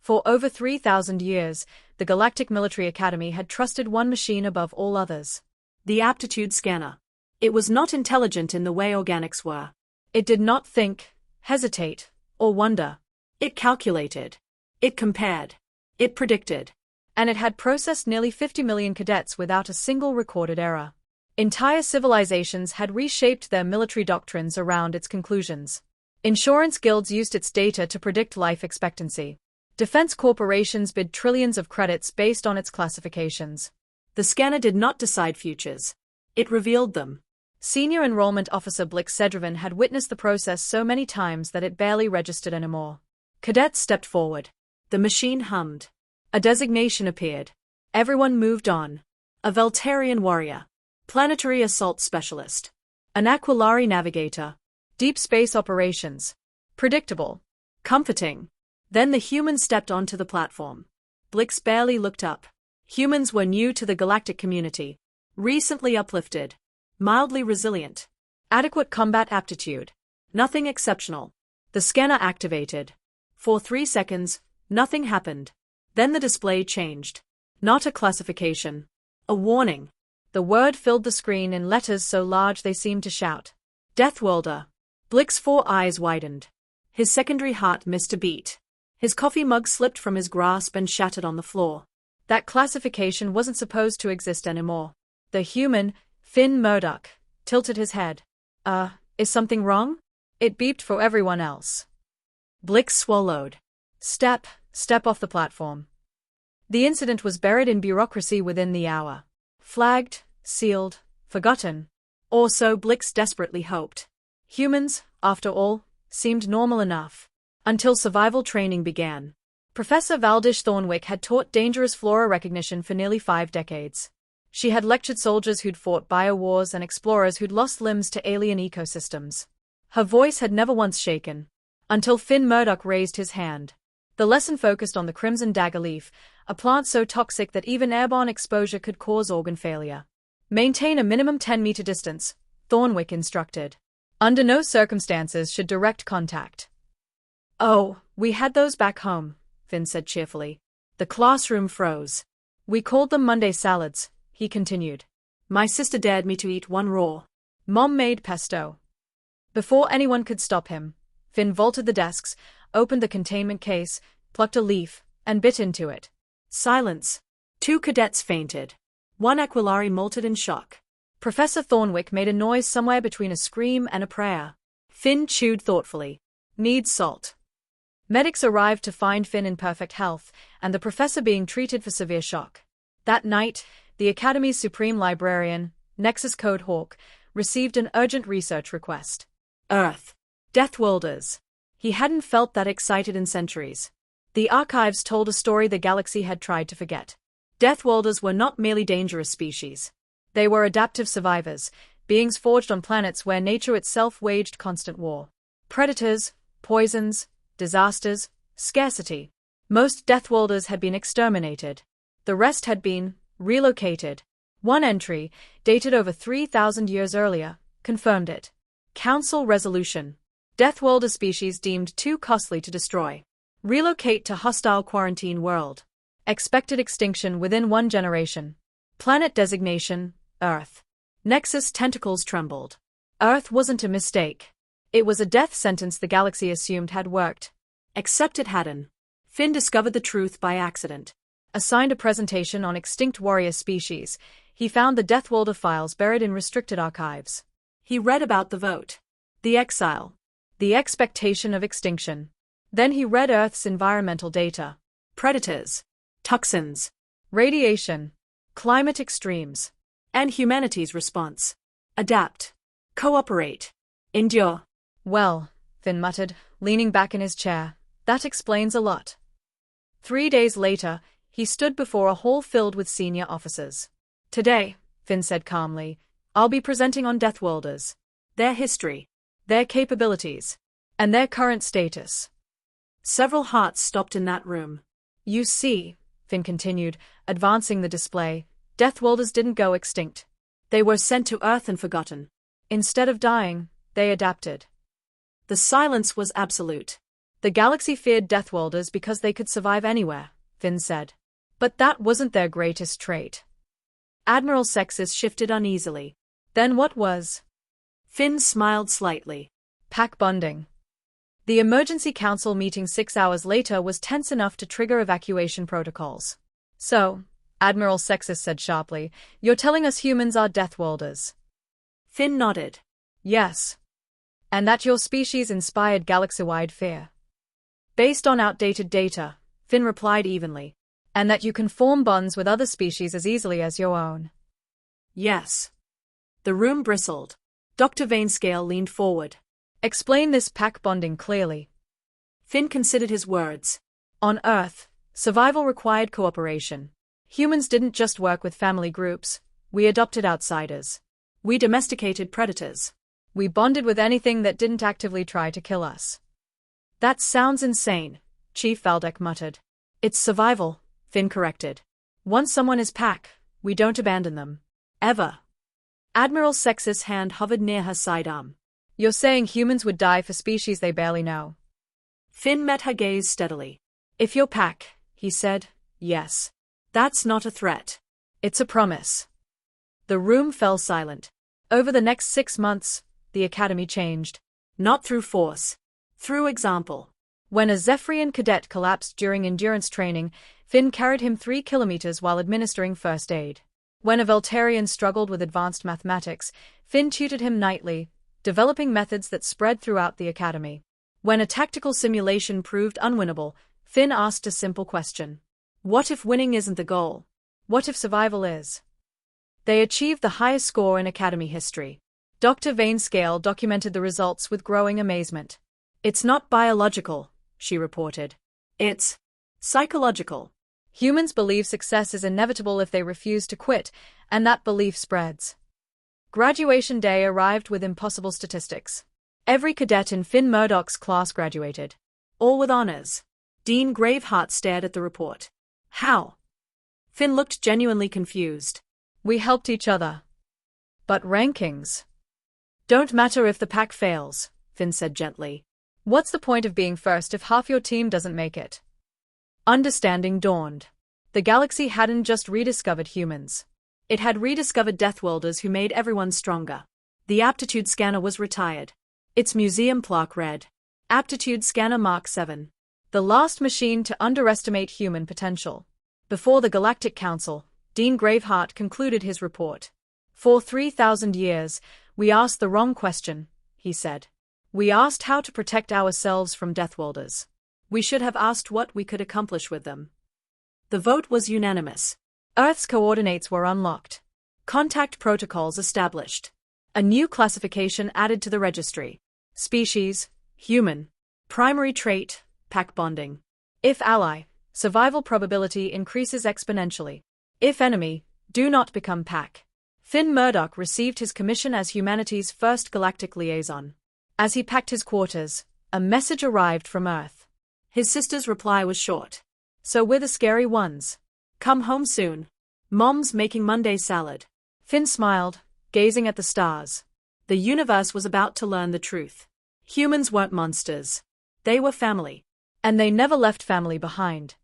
For over 3,000 years, the Galactic Military Academy had trusted one machine above all others. The aptitude scanner. It was not intelligent in the way organics were. It did not think, hesitate, or wonder. It calculated. It compared. It predicted. And it had processed nearly 50 million cadets without a single recorded error. Entire civilizations had reshaped their military doctrines around its conclusions. Insurance guilds used its data to predict life expectancy. Defense corporations bid trillions of credits based on its classifications. The scanner did not decide futures. It revealed them. Senior Enrollment Officer Blix Sedravin had witnessed the process so many times that it barely registered anymore. Cadets stepped forward. The machine hummed. A designation appeared. Everyone moved on. A Veltarian warrior. Planetary assault specialist. An Aquilari navigator. Deep space operations. Predictable. Comforting. Then the humans stepped onto the platform. Blix barely looked up. Humans were new to the galactic community. Recently uplifted. Mildly resilient. Adequate combat aptitude. Nothing exceptional. The scanner activated. For 3 seconds, nothing happened. Then the display changed. Not a classification. A warning. The word filled the screen in letters so large they seemed to shout. Deathworlder. Blix's 4 eyes widened. His secondary heart missed a beat. His coffee mug slipped from his grasp and shattered on the floor. That classification wasn't supposed to exist anymore. The human, Finn Murdoch, tilted his head. Is something wrong? It beeped for everyone else. Blix swallowed. Step off the platform. The incident was buried in bureaucracy within the hour. Flagged, sealed, forgotten. Or so Blix desperately hoped. Humans, after all, seemed normal enough. Until survival training began. Professor Valdish Thornwick had taught dangerous flora recognition for nearly 5 decades. She had lectured soldiers who'd fought biowars and explorers who'd lost limbs to alien ecosystems. Her voice had never once shaken. Until Finn Murdoch raised his hand. The lesson focused on the crimson dagger leaf, a plant so toxic that even airborne exposure could cause organ failure. Maintain a minimum 10-meter distance, Thornwick instructed. Under no circumstances should direct contact. Oh, we had those back home, Finn said cheerfully. The classroom froze. We called them Monday salads, he continued. My sister dared me to eat one raw. Mom made pesto. Before anyone could stop him, Finn vaulted the desks, opened the containment case, plucked a leaf, and bit into it. Silence. 2 cadets fainted. 1 Aquilari molted in shock. Professor Thornwick made a noise somewhere between a scream and a prayer. Finn chewed thoughtfully. Needs salt. Medics arrived to find Finn in perfect health, and the professor being treated for severe shock. That night, the Academy's supreme librarian, Nexus Code Hawk, received an urgent research request. Earth. Deathworlders. He hadn't felt that excited in centuries. The archives told a story the galaxy had tried to forget. Deathworlders were not merely dangerous species. They were adaptive survivors, beings forged on planets where nature itself waged constant war. Predators, poisons, disasters, scarcity. Most Deathworlders had been exterminated. The rest had been relocated. One entry, dated over 3,000 years earlier, confirmed it. Council resolution. Deathworlder species deemed too costly to destroy. Relocate to hostile quarantine world. Expected extinction within 1 generation. Planet designation, Earth. Nexus tentacles trembled. Earth wasn't a mistake. It was a death sentence the galaxy assumed had worked. Except it hadn't. Finn discovered the truth by accident. Assigned a presentation on extinct warrior species, he found the Deathworlder files buried in restricted archives. He read about the vote. The exile. The expectation of extinction. Then he read Earth's environmental data. Predators. Toxins. Radiation. Climate extremes. And humanity's response. Adapt. Cooperate. Endure. Well, Finn muttered, leaning back in his chair, that explains a lot. 3 days later, he stood before a hall filled with senior officers. Today, Finn said calmly, I'll be presenting on Deathworlders. Their history. Their capabilities. And their current status. Several hearts stopped in that room. You see, Finn continued, advancing the display, Deathworlders didn't go extinct. They were sent to Earth and forgotten. Instead of dying, they adapted. The silence was absolute. The galaxy feared Deathworlders because they could survive anywhere, Finn said. But that wasn't their greatest trait. Admiral Sexus shifted uneasily. Then what was? Finn smiled slightly. Pack bonding. The emergency council meeting 6 hours later was tense enough to trigger evacuation protocols. So, Admiral Sexus said sharply, you're telling us humans are Deathworlders? Finn nodded. Yes. And that your species inspired galaxy-wide fear. Based on outdated data, Finn replied evenly. And that you can form bonds with other species as easily as your own. Yes. The room bristled. Dr. Vainscale leaned forward. Explain this pack bonding clearly. Finn considered his words. On Earth, survival required cooperation. Humans didn't just work with family groups, we adopted outsiders. We domesticated predators. We bonded with anything that didn't actively try to kill us. That sounds insane, Chief Valdek muttered. It's survival, Finn corrected. Once someone is pack, we don't abandon them. Ever. Admiral Sexus' hand hovered near her sidearm. You're saying humans would die for species they barely know? Finn met her gaze steadily. If you're pack, he said, yes. That's not a threat. It's a promise. The room fell silent. Over the next 6 months, the Academy changed. Not through force. Through example. When a Zephyrian cadet collapsed during endurance training, Finn carried him 3 kilometers while administering first aid. When a Voltarian struggled with advanced mathematics, Finn tutored him nightly, developing methods that spread throughout the Academy. When a tactical simulation proved unwinnable, Finn asked a simple question. What if winning isn't the goal? What if survival is? They achieved the highest score in Academy history. Dr. Vainscale documented the results with growing amazement. It's not biological, she reported. It's psychological. Humans believe success is inevitable if they refuse to quit, and that belief spreads. Graduation day arrived with impossible statistics. Every cadet in Finn Murdoch's class graduated. All with honors. Dean Graveheart stared at the report. How? Finn looked genuinely confused. We helped each other. But rankings don't matter if the pack fails, Finn said gently. What's the point of being first if half your team doesn't make it? Understanding dawned. The galaxy hadn't just rediscovered humans. It had rediscovered Deathworlders who made everyone stronger. The aptitude scanner was retired. Its museum plaque read, Aptitude Scanner Mark 7. The last machine to underestimate human potential. Before the Galactic Council, Dean Graveheart concluded his report. For 3,000 years, we asked the wrong question, he said. We asked how to protect ourselves from Deathworlders. We should have asked what we could accomplish with them. The vote was unanimous. Earth's coordinates were unlocked. Contact protocols established. A new classification added to the registry. Species, human. Primary trait, pack bonding. If ally, survival probability increases exponentially. If enemy, do not become pack. Finn Murdoch received his commission as humanity's first galactic liaison. As he packed his quarters, a message arrived from Earth. His sister's reply was short. So we're the scary ones. Come home soon. Mom's making Monday salad. Finn smiled, gazing at the stars. The universe was about to learn the truth. Humans weren't monsters. They were family. And they never left family behind.